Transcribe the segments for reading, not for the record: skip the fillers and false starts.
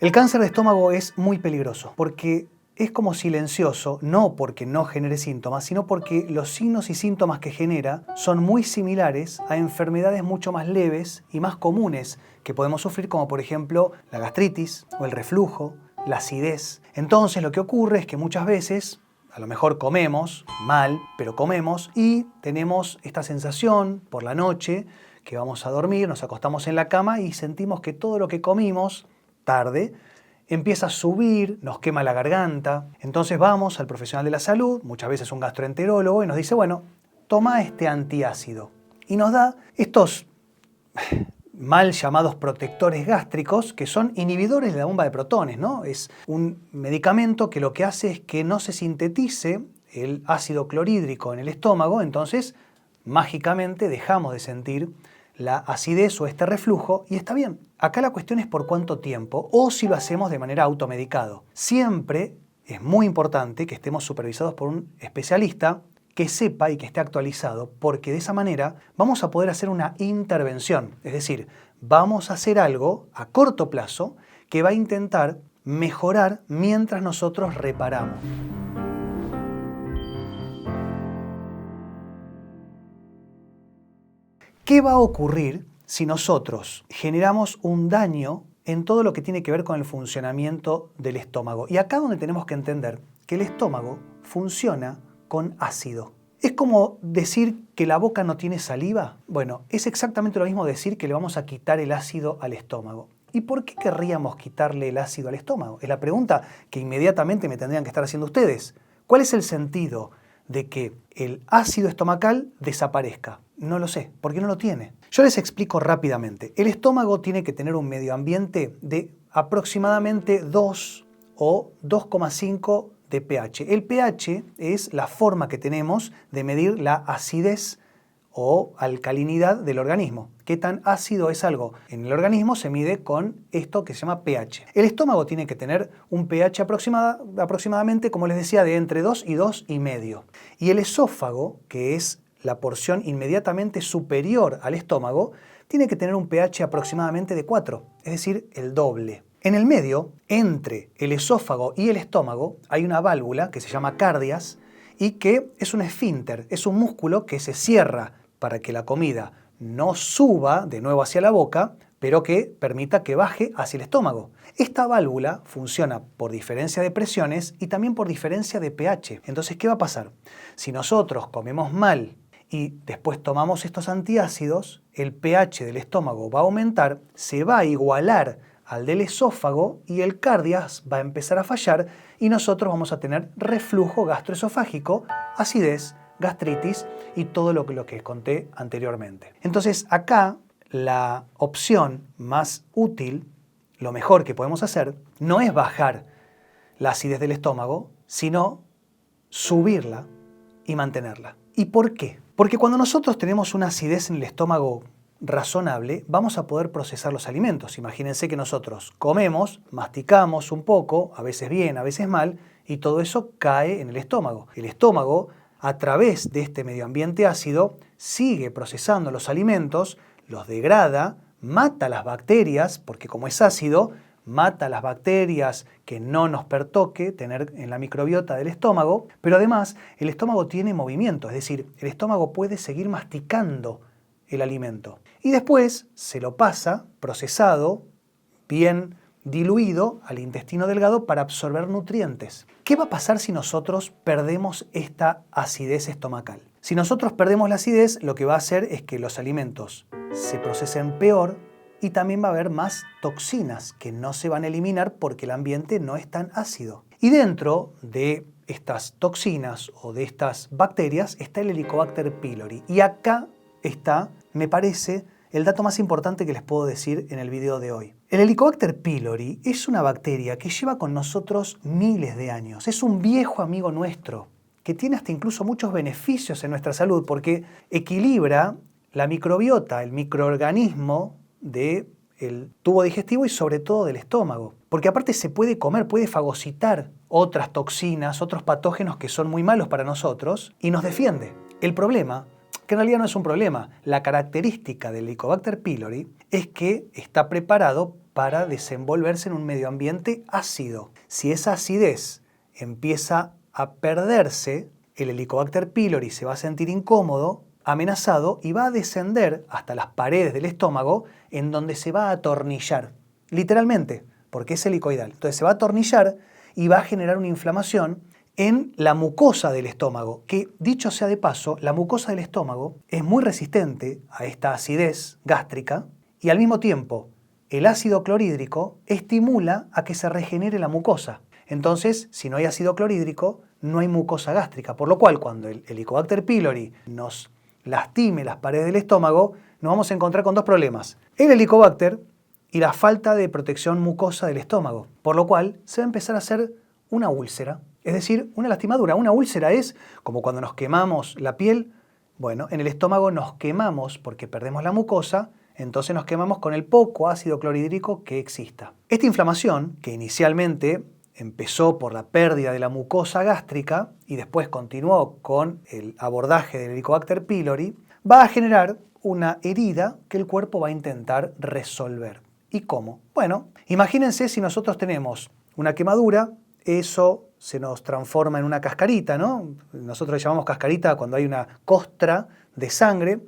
El cáncer de estómago es muy peligroso porque es como silencioso, no porque no genere síntomas, sino porque los signos y síntomas que genera son muy similares a enfermedades mucho más leves y más comunes que podemos sufrir, como por ejemplo la gastritis o el reflujo, la acidez. Entonces lo que ocurre es que muchas veces a lo mejor comemos mal, pero comemos y tenemos esta sensación por la noche que vamos a dormir, nos acostamos en la cama y sentimos que todo lo que comimos tarde, empieza a subir, nos quema la garganta. Entonces vamos al profesional de la salud, muchas veces un gastroenterólogo, y nos dice, bueno, toma este antiácido. Y nos da estos mal llamados protectores gástricos, que son inhibidores de la bomba de protones, ¿no? Es un medicamento que lo que hace es que no se sintetice el ácido clorhídrico en el estómago, entonces mágicamente dejamos de sentir la acidez o este reflujo y está bien. Acá la cuestión es por cuánto tiempo o si lo hacemos de manera automedicado. Siempre es muy importante que estemos supervisados por un especialista que sepa y que esté actualizado, porque de esa manera vamos a poder hacer una intervención, es decir, vamos a hacer algo a corto plazo que va a intentar mejorar mientras nosotros reparamos. ¿Qué va a ocurrir si nosotros generamos un daño en todo lo que tiene que ver con el funcionamiento del estómago? Y acá donde tenemos que entender que el estómago funciona con ácido. ¿Es como decir que la boca no tiene saliva? Bueno, es exactamente lo mismo decir que le vamos a quitar el ácido al estómago. ¿Y por qué querríamos quitarle el ácido al estómago? Es la pregunta que inmediatamente me tendrían que estar haciendo ustedes. ¿Cuál es el sentido de que el ácido estomacal desaparezca? No lo sé, porque no lo tiene. Yo les explico rápidamente. El estómago tiene que tener un medio ambiente de aproximadamente 2 o 2,5 de pH. El pH es la forma que tenemos de medir la acidez o alcalinidad del organismo. ¿Qué tan ácido es algo? En el organismo se mide con esto que se llama pH. El estómago tiene que tener un pH aproximadamente, como les decía, de entre 2 y 2,5. Y el esófago, que es la porción inmediatamente superior al estómago, tiene que tener un pH aproximadamente de 4, es decir, el doble. En el medio, entre el esófago y el estómago, hay una válvula que se llama cardias y que es un esfínter, es un músculo que se cierra para que la comida no suba de nuevo hacia la boca, pero que permita que baje hacia el estómago. Esta válvula funciona por diferencia de presiones y también por diferencia de pH. Entonces, ¿qué va a pasar? Si nosotros comemos mal y después tomamos estos antiácidos, el pH del estómago va a aumentar, se va a igualar al del esófago y el cardias va a empezar a fallar y nosotros vamos a tener reflujo gastroesofágico, acidez, gastritis y todo lo que conté anteriormente. Entonces acá la opción más útil, lo mejor que podemos hacer, no es bajar la acidez del estómago, sino subirla y mantenerla. ¿Y por qué? Porque cuando nosotros tenemos una acidez en el estómago razonable, vamos a poder procesar los alimentos. Imagínense que nosotros comemos, masticamos un poco, a veces bien, a veces mal, y todo eso cae en el estómago. El estómago, a través de este medio ambiente ácido, sigue procesando los alimentos, los degrada, mata las bacterias, porque como es ácido, mata las bacterias que no nos pertoque tener en la microbiota del estómago, pero además el estómago tiene movimiento, es decir, el estómago puede seguir masticando el alimento. Y después se lo pasa procesado, bien diluido al intestino delgado para absorber nutrientes. ¿Qué va a pasar si nosotros perdemos esta acidez estomacal? Si nosotros perdemos la acidez, lo que va a hacer es que los alimentos se procesen peor y también va a haber más toxinas que no se van a eliminar porque el ambiente no es tan ácido. Y dentro de estas toxinas o de estas bacterias está el Helicobacter pylori. Y acá está, me parece, el dato más importante que les puedo decir en el video de hoy. El Helicobacter pylori es una bacteria que lleva con nosotros miles de años. Es un viejo amigo nuestro que tiene hasta incluso muchos beneficios en nuestra salud porque equilibra la microbiota, el microorganismo del tubo digestivo y sobre todo del estómago. Porque aparte se puede comer, puede fagocitar otras toxinas, otros patógenos que son muy malos para nosotros y nos defiende. El problema, que en realidad no es un problema, la característica del Helicobacter pylori es que está preparado para desenvolverse en un medio ambiente ácido. Si esa acidez empieza a perderse, el Helicobacter pylori se va a sentir incómodo, amenazado y va a descender hasta las paredes del estómago en donde se va a atornillar, literalmente, porque es helicoidal. Entonces se va a atornillar y va a generar una inflamación en la mucosa del estómago, que dicho sea de paso, la mucosa del estómago es muy resistente a esta acidez gástrica y al mismo tiempo el ácido clorhídrico estimula a que se regenere la mucosa. Entonces, si no hay ácido clorhídrico, no hay mucosa gástrica, por lo cual cuando el Helicobacter pylori nos lastime las paredes del estómago, nos vamos a encontrar con dos problemas: el Helicobacter y la falta de protección mucosa del estómago, por lo cual se va a empezar a hacer una úlcera, es decir, una lastimadura. Una úlcera es como cuando nos quemamos la piel. Bueno, en el estómago nos quemamos porque perdemos la mucosa, entonces nos quemamos con el poco ácido clorhídrico que exista. Esta inflamación, que inicialmente empezó por la pérdida de la mucosa gástrica y después continuó con el abordaje del Helicobacter pylori, va a generar una herida que el cuerpo va a intentar resolver. ¿Y cómo? Bueno, imagínense si nosotros tenemos una quemadura, eso se nos transforma en una cascarita, ¿no? Nosotros le llamamos cascarita cuando hay una costra de sangre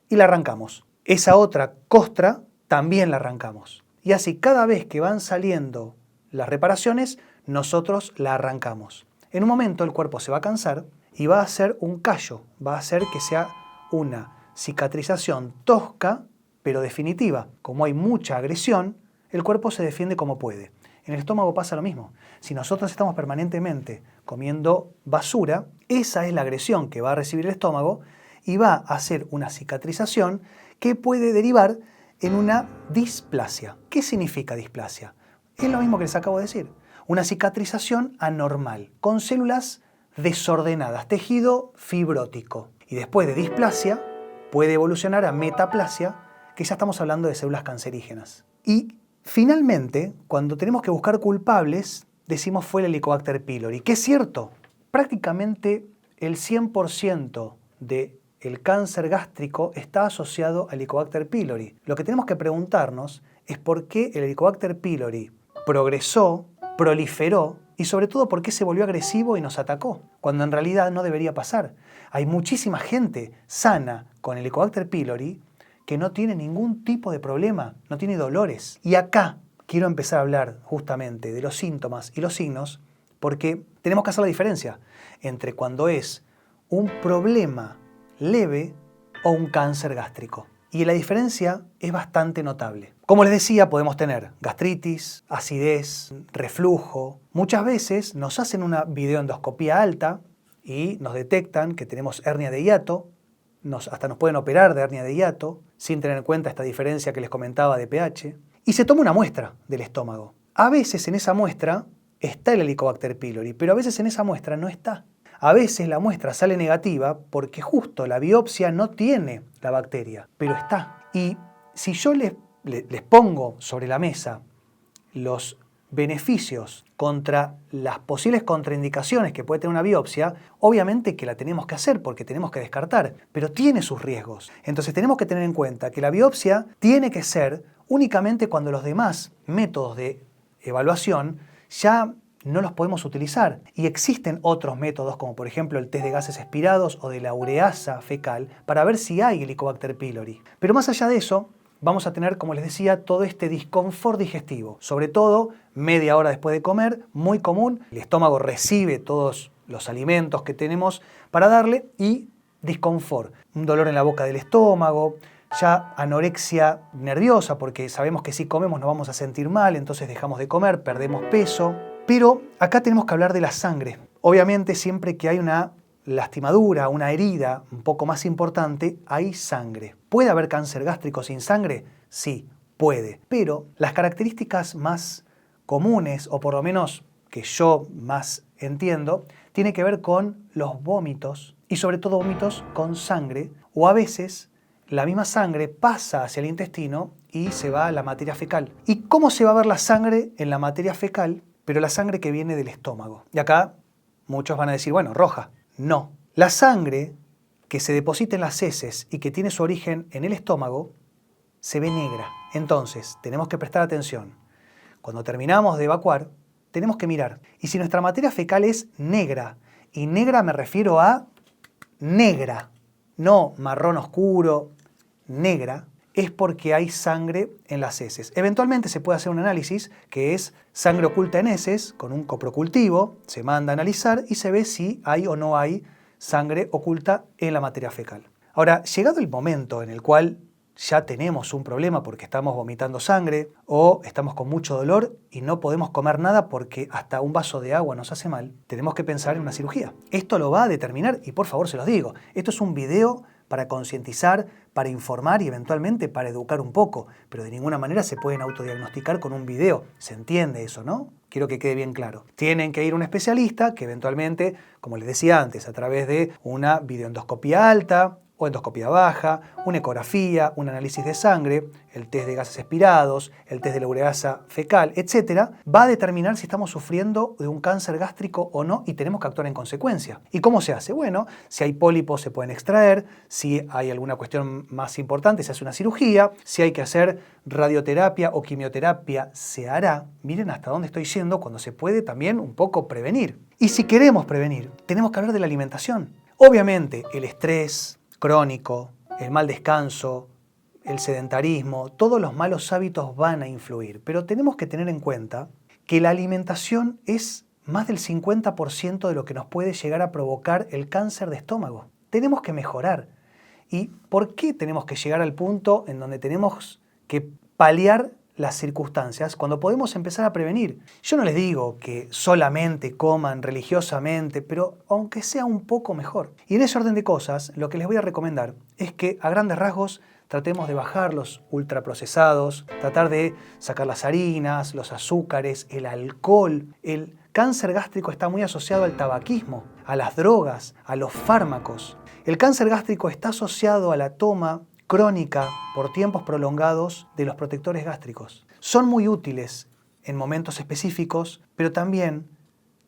y la arrancamos. Esa otra costra también la arrancamos. Y así cada vez que van saliendo las reparaciones, nosotros la arrancamos. En un momento el cuerpo se va a cansar y va a hacer un callo, va a hacer que sea una cicatrización tosca, pero definitiva. Como hay mucha agresión, el cuerpo se defiende como puede. En el estómago pasa lo mismo. Si nosotros estamos permanentemente comiendo basura, esa es la agresión que va a recibir el estómago y va a hacer una cicatrización que puede derivar en una displasia. ¿Qué significa displasia? Es lo mismo que les acabo de decir. Una cicatrización anormal, con células desordenadas, tejido fibrótico. Y después de displasia, puede evolucionar a metaplasia, que ya estamos hablando de células cancerígenas. Y finalmente, cuando tenemos que buscar culpables, decimos fue el Helicobacter pylori, que es cierto, prácticamente el 100% del cáncer gástrico está asociado al Helicobacter pylori. Lo que tenemos que preguntarnos es por qué el Helicobacter pylori progresó, proliferó y sobre todo por qué se volvió agresivo y nos atacó, cuando en realidad no debería pasar. Hay muchísima gente sana con el Helicobacter pylori que no tiene ningún tipo de problema, no tiene dolores. Y acá quiero empezar a hablar justamente de los síntomas y los signos, porque tenemos que hacer la diferencia entre cuando es un problema leve o un cáncer gástrico. Y la diferencia es bastante notable. Como les decía, podemos tener gastritis, acidez, reflujo. Muchas veces nos hacen una videoendoscopía alta y nos detectan que tenemos hernia de hiato. Hasta nos pueden operar de hernia de hiato sin tener en cuenta esta diferencia que les comentaba de pH. Y se toma una muestra del estómago. A veces en esa muestra está el Helicobacter pylori, pero a veces en esa muestra no está. A veces la muestra sale negativa porque justo la biopsia no tiene la bacteria, pero está. Y si yo les pongo sobre la mesa los beneficios contra las posibles contraindicaciones que puede tener una biopsia, obviamente que la tenemos que hacer porque tenemos que descartar, pero tiene sus riesgos. Entonces tenemos que tener en cuenta que la biopsia tiene que ser únicamente cuando los demás métodos de evaluación ya no los podemos utilizar. Y existen otros métodos, como por ejemplo el test de gases expirados o de la ureasa fecal, para ver si hay Helicobacter pylori. Pero más allá de eso, vamos a tener, como les decía, todo este disconfort digestivo. Sobre todo, media hora después de comer, muy común. El estómago recibe todos los alimentos que tenemos para darle y disconfort. Un dolor en la boca del estómago, ya anorexia nerviosa, porque sabemos que si comemos nos vamos a sentir mal, entonces dejamos de comer, perdemos peso. Pero acá tenemos que hablar de la sangre. Obviamente siempre que hay una lastimadura, una herida un poco más importante, hay sangre. ¿Puede haber cáncer gástrico sin sangre? Sí, puede. Pero las características más comunes, o por lo menos que yo más entiendo, tiene que ver con los vómitos, y sobre todo vómitos con sangre, o a veces la misma sangre pasa hacia el intestino y se va a la materia fecal. ¿Y cómo se va a ver la sangre en la materia fecal? Pero la sangre que viene del estómago. Y acá muchos van a decir, bueno, roja. No. La sangre que se deposita en las heces y que tiene su origen en el estómago se ve negra. Entonces, tenemos que prestar atención. cuando terminamos de evacuar, tenemos que mirar. Y si nuestra materia fecal es negra, y negra me refiero a negra, no marrón oscuro, negra, es porque hay sangre en las heces. Eventualmente se puede hacer un análisis que es sangre oculta en heces con un coprocultivo, se manda a analizar y se ve si hay o no hay sangre oculta en la materia fecal. Ahora, llegado el momento en el cual ya tenemos un problema porque estamos vomitando sangre o estamos con mucho dolor y no podemos comer nada porque hasta un vaso de agua nos hace mal, tenemos que pensar en una cirugía. Esto lo va a determinar y por favor se los digo, esto es un video para concientizar, para informar y eventualmente para educar un poco, pero de ninguna manera se pueden autodiagnosticar con un video. ¿Se entiende eso, no? Quiero que quede bien claro. Tienen que ir a un especialista que eventualmente, como les decía antes, a través de una videoendoscopia alta o endoscopia baja, una ecografía, un análisis de sangre, el test de gases expirados, el test de la ureasa fecal, etc., va a determinar si estamos sufriendo de un cáncer gástrico o no y tenemos que actuar en consecuencia. ¿Y cómo se hace? Bueno, si hay pólipos se pueden extraer, si hay alguna cuestión más importante se hace una cirugía, si hay que hacer radioterapia o quimioterapia se hará. Miren hasta dónde estoy yendo cuando se puede también un poco prevenir. Y si queremos prevenir, tenemos que hablar de la alimentación. Obviamente el estrés crónico, el mal descanso, el sedentarismo, todos los malos hábitos van a influir, pero tenemos que tener en cuenta que la alimentación es más del 50% de lo que nos puede llegar a provocar el cáncer de estómago. Tenemos que mejorar. ¿Y por qué tenemos que llegar al punto en donde tenemos que paliar las circunstancias cuando podemos empezar a prevenir? Yo no les digo que solamente coman religiosamente, pero aunque sea un poco mejor. Y en ese orden de cosas, lo que les voy a recomendar es que a grandes rasgos tratemos de bajar los ultraprocesados, tratar de sacar las harinas, los azúcares, el alcohol. El cáncer gástrico está muy asociado al tabaquismo, a las drogas, a los fármacos. El cáncer gástrico está asociado a la toma crónica por tiempos prolongados de los protectores gástricos. Son muy útiles en momentos específicos, pero también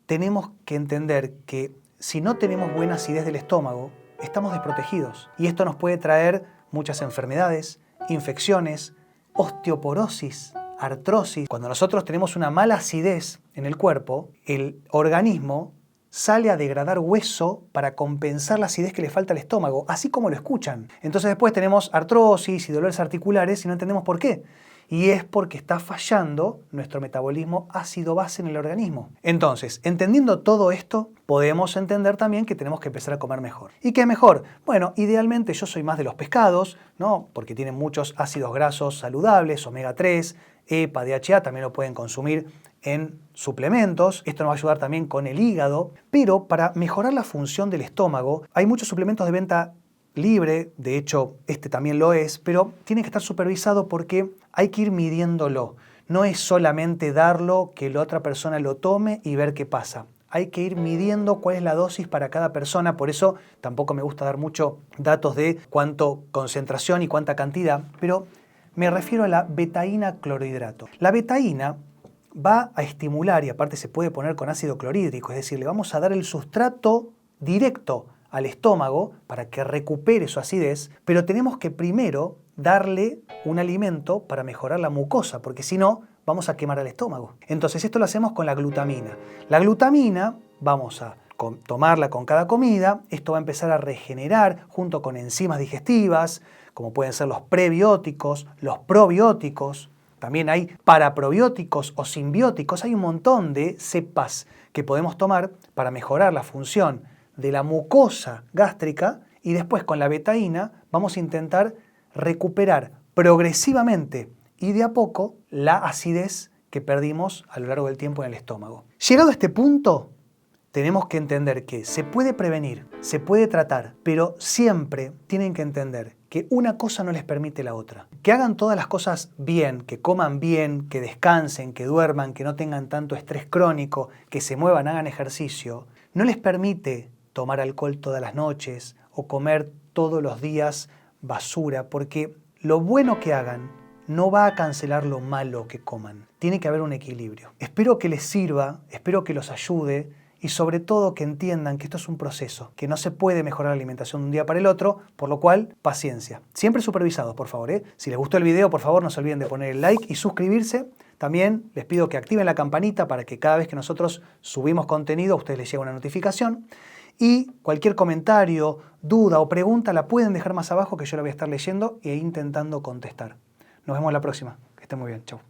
tenemos que entender que si no tenemos buena acidez del estómago, estamos desprotegidos. Y esto nos puede traer muchas enfermedades, infecciones, osteoporosis, artrosis. Cuando nosotros tenemos una mala acidez en el cuerpo, el organismo sale a degradar hueso para compensar la acidez que le falta al estómago, así como lo escuchan. Entonces después tenemos artrosis y dolores articulares y no entendemos por qué. Y es porque está fallando nuestro metabolismo ácido-base en el organismo. Entonces, entendiendo todo esto, podemos entender también que tenemos que empezar a comer mejor. ¿Y qué mejor? Bueno, idealmente yo soy más de los pescados, ¿no? Porque tienen muchos ácidos grasos saludables, omega 3, EPA, DHA, también lo pueden consumir en suplementos. Esto nos va a ayudar también con el hígado. Pero para mejorar la función del estómago, hay muchos suplementos de venta libre, de hecho este también lo es, pero tiene que estar supervisado porque hay que ir midiéndolo. No es solamente darlo, que la otra persona lo tome y ver qué pasa. Hay que ir midiendo cuál es la dosis para cada persona, por eso tampoco me gusta dar mucho datos de cuánto concentración y cuánta cantidad, pero me refiero a la betaína clorhidrato. La betaína va a estimular, y aparte se puede poner con ácido clorhídrico, es decir, le vamos a dar el sustrato directo al estómago para que recupere su acidez, pero tenemos que primero darle un alimento para mejorar la mucosa, porque si no, vamos a quemar el estómago. Entonces esto lo hacemos con la glutamina. La glutamina vamos a tomarla con cada comida, esto va a empezar a regenerar junto con enzimas digestivas, como pueden ser los prebióticos, los probióticos. También hay paraprobióticos o simbióticos, hay un montón de cepas que podemos tomar para mejorar la función de la mucosa gástrica y después con la betaína vamos a intentar recuperar progresivamente y de a poco la acidez que perdimos a lo largo del tiempo en el estómago. Llegado a este punto, tenemos que entender que se puede prevenir, se puede tratar, pero siempre tienen que entender que una cosa no les permite la otra. Que hagan todas las cosas bien, que coman bien, que descansen, que duerman, que no tengan tanto estrés crónico, que se muevan, hagan ejercicio, no les permite tomar alcohol todas las noches o comer todos los días basura, porque lo bueno que hagan no va a cancelar lo malo que coman. Tiene que haber un equilibrio. Espero que les sirva, espero que los ayude y sobre todo que entiendan que esto es un proceso, que no se puede mejorar la alimentación de un día para el otro, por lo cual, paciencia. Siempre supervisados, por favor. Si les gustó el video, por favor, no se olviden de poner el like y suscribirse. También les pido que activen la campanita para que cada vez que nosotros subimos contenido a ustedes les llegue una notificación. Y cualquier comentario, duda o pregunta la pueden dejar más abajo que yo la voy a estar leyendo e intentando contestar. Nos vemos la próxima. Que estén muy bien. Chau.